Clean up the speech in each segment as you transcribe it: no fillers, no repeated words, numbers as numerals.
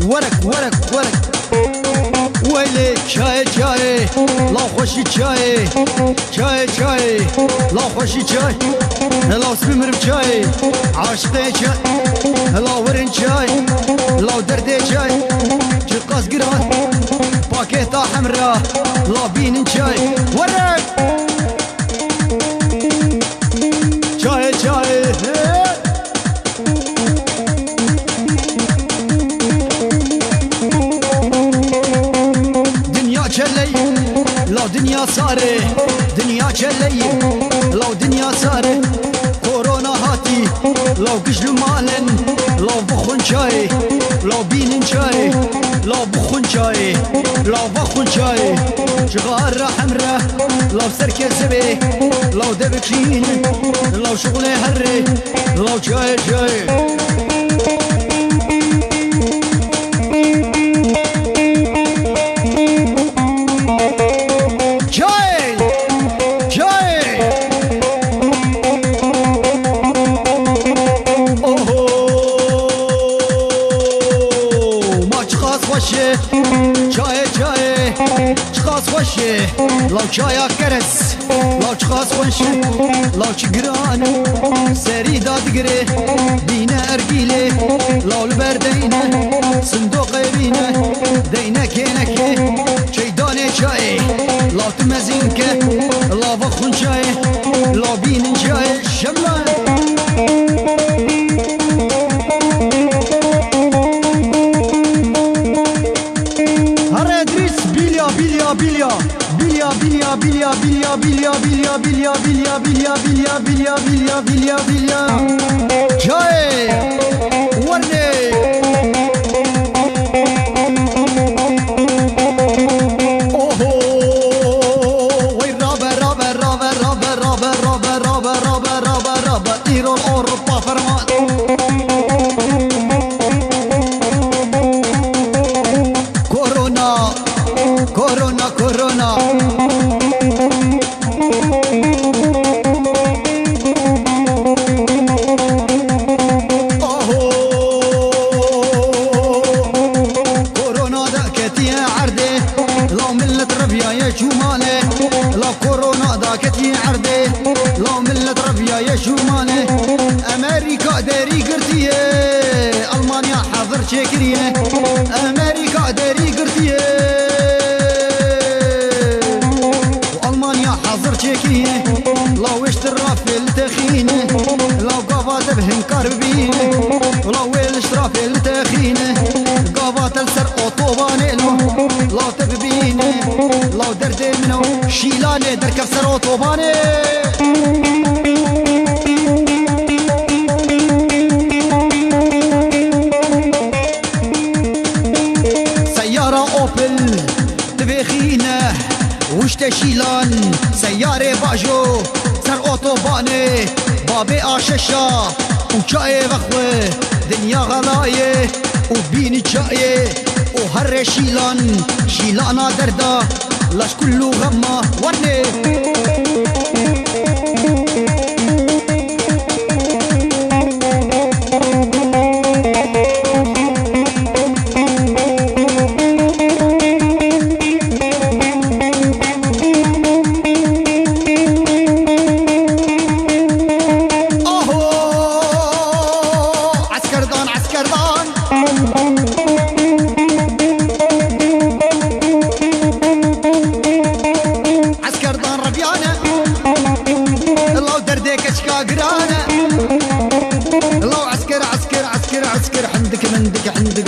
ورق ورق ورق ويلي شاي شاي لا خوشي شاي شاي شاي لا خوشي شاي لا سمر شاي عاشقي شاي لا ورن شاي لا دردي شاي جقاس قران باكيتا حمراء لا بين شاي ورق شاي شاي لو دنيا صاري دنيا جلي لو دنيا صاري كورونا هاتي لو قجل مالن لو بخون شاي لو بين شاي لو بخون شاي لو بخون شاي شغال حمرة لو سركي سبي لو دبكشين لو شغلي هري لو شاي شاي چای چای چخاص خوشه لو چایا کرس لو چخاص خوشه لو چگران سری دادگره بینه ارگیله لو لبردینه صندوق بینه دینه کینکه چیدانه چای لو تمزینکه لو بخون چای لو بینن چای شمال bilya bilya bilya bilya bilya bilya bilya bilya bilya bilya bilya bilya bilya bilya bilya جاي ورني اوهو وين رابا رابا رابا رابا رابا رابا رابا رابا رابا رابا ايران اوروبا فرمان كورونا كورونا كورونا اوهو كورونا داكتي عردي لو ملت ربيا يا شمالي لو كورونا داكتي عردي لو ملت ربيا يا شمالي امريكا داري قرتيه المانيا حاضر شكريه امريكا داري قرتيه حاضر تشيكينه لو اشترى في التخينه لو قافات بهنكار بينه ولو اشترى في التخينه قافات السر اوطوبانه لو تبينه لو درد منه شيلانه دركب سر اوطوبانه سيارة اوبل تبخينه وش تشيلان سيارة باجو سر اوتوباني بابي آششا وشاي بخوة دنيا غلاية وبيني شاية وهر شيلان شيلانا دردا لاش كله غمة وني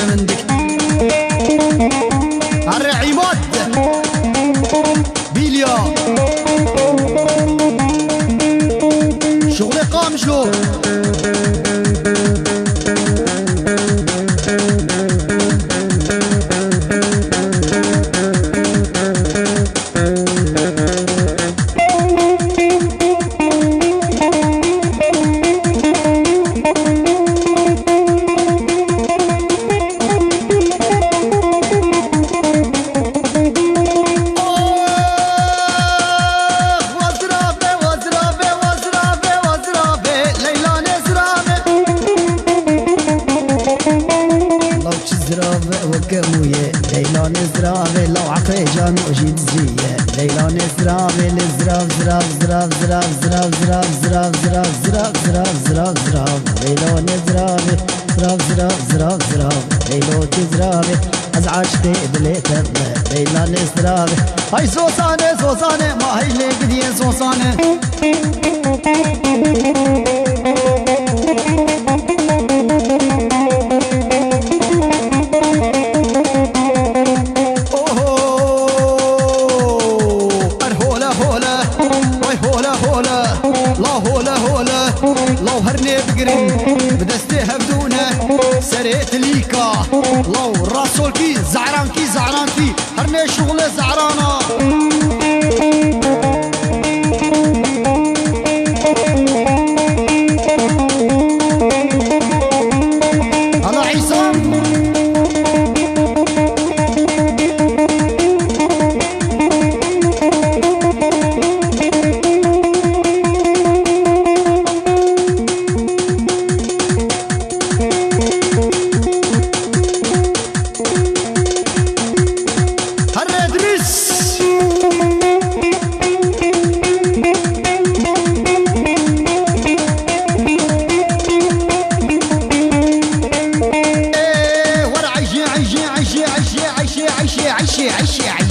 عندك الرعيمات بيليا شغل قام شلون زراف وكموية ليلى نزراف لو عخيجان وجيد زية ليلى نزراف لزراف زراف زراف زراف زراف زراف زراف زراف زراف زراف زراف زراف ليلى نزراف زراف زراف زراف زراف ليلى تزراف ازعجتي بليتر ليلى نزراف هاي سوسانة سوسانة ما هي لي قدية سوسانة لو هرني بقرن بدستيها بدونه سريت ليكا لو راسول كي زعران كي هرني شغل زعرانه هلا عصام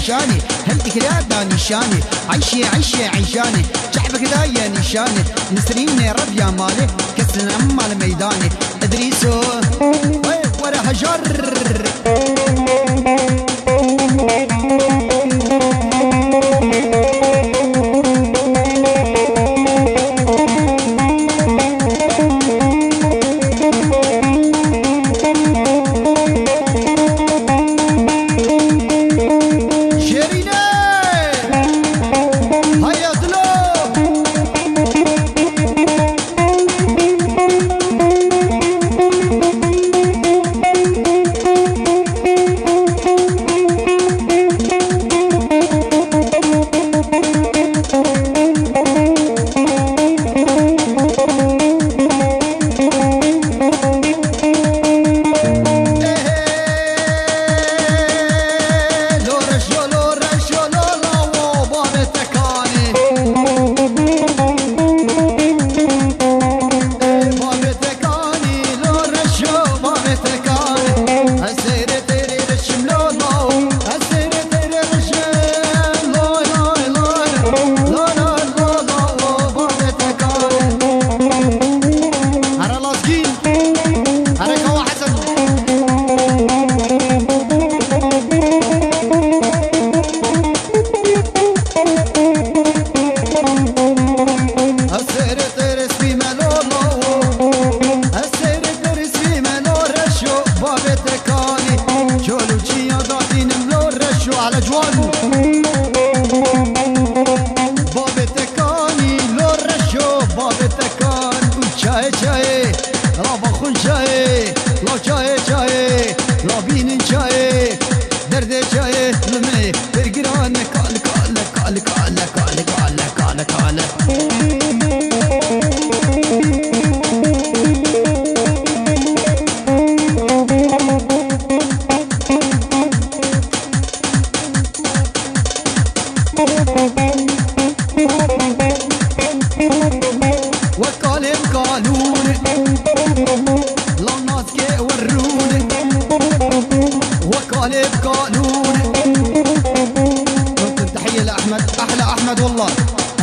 عيشاني هلتك لا نشاني عيشاني شعبك ذا يا نشاني نسريني رب يا مالي كسر عمال ميداني ادريسو ورا هجر احمد والله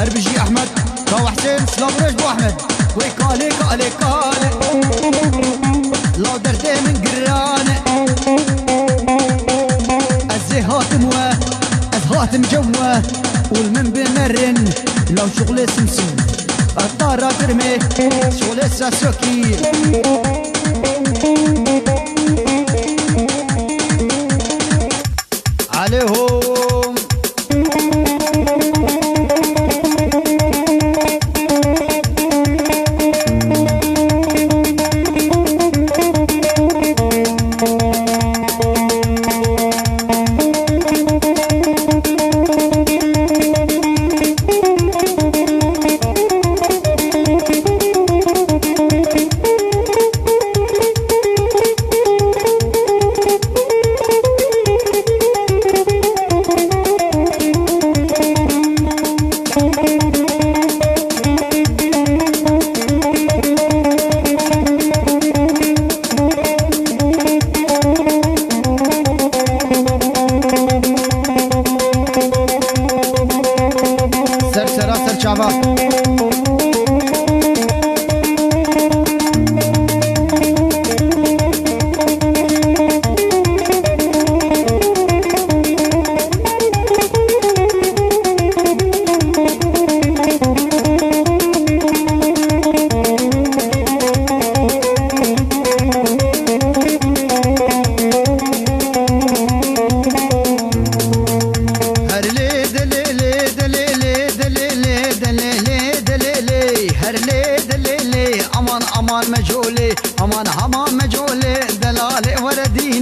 اربجي احمد كاو حسين سلام ريش بو احمد ويكالي كالي كالي لو دردي من قرانه الزهات مجوه والمن بمرن لو شغلي سمسم الطارة ترمي شغلي ساسوكي عليهم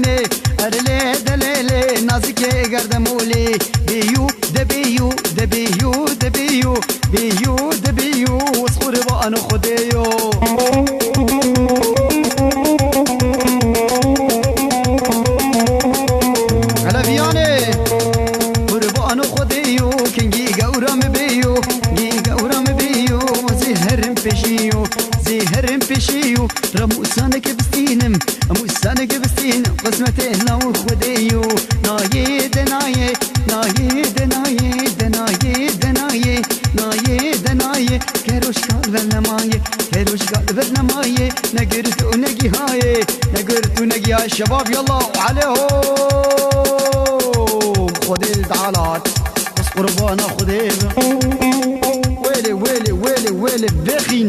بینه ارله دلله نازکه گردمولی بیو دبیو دبیو دبیو بیو دبیو وصخور با انو خودیو علویانه قربانو خودیو کنگی گورم بیو گی گورم بیو زهرم پیشیو زهرم پیشیو رموسانك بستينم موسانك بستينم قسمتي لو خديو ناي دناي ناي دناي دناي دناي ناي دناي كروش قلب نماي كروش قلب نماي نقرت ونقي هاي نقرت ونقي يا شباب يلا عليهم خدي الدعالات بس قربانا خدي ويلي ويلي ويلي ويلي بخين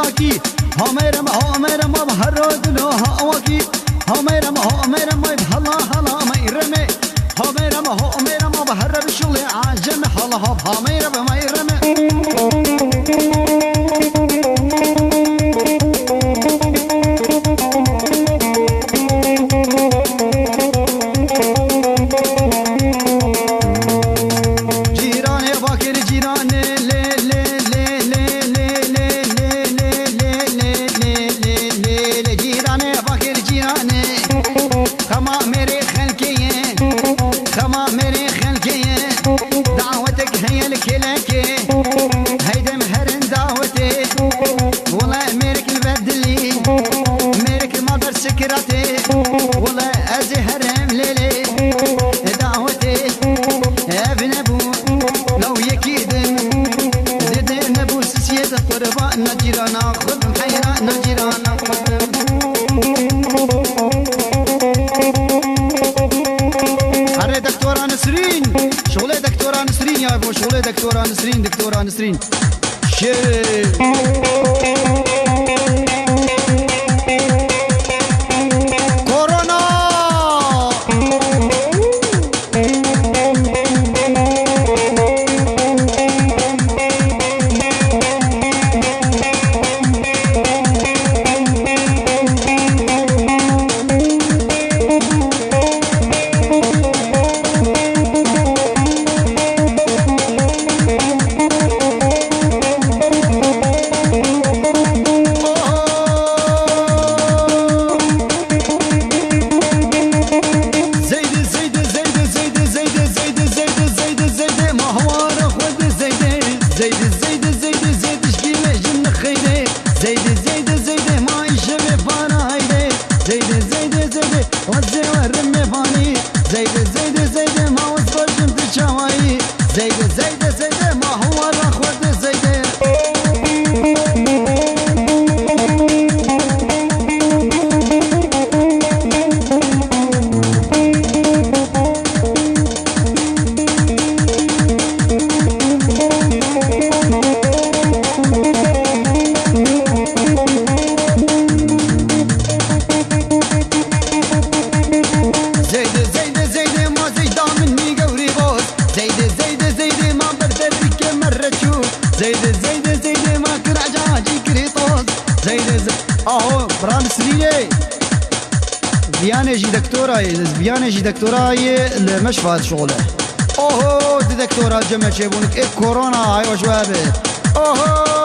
براكي هميرم بهرود له هواكي هميرم بهلا هلا ما يرمي هميرم بهرب شغلي عاجم هلا هميرم ما يرمي دكتورة نسرين كورونا بيانجي دكتوراي المشفى شغله اوه دي دكتورة جمع شيبونك كورونا هاي وشوابه اوه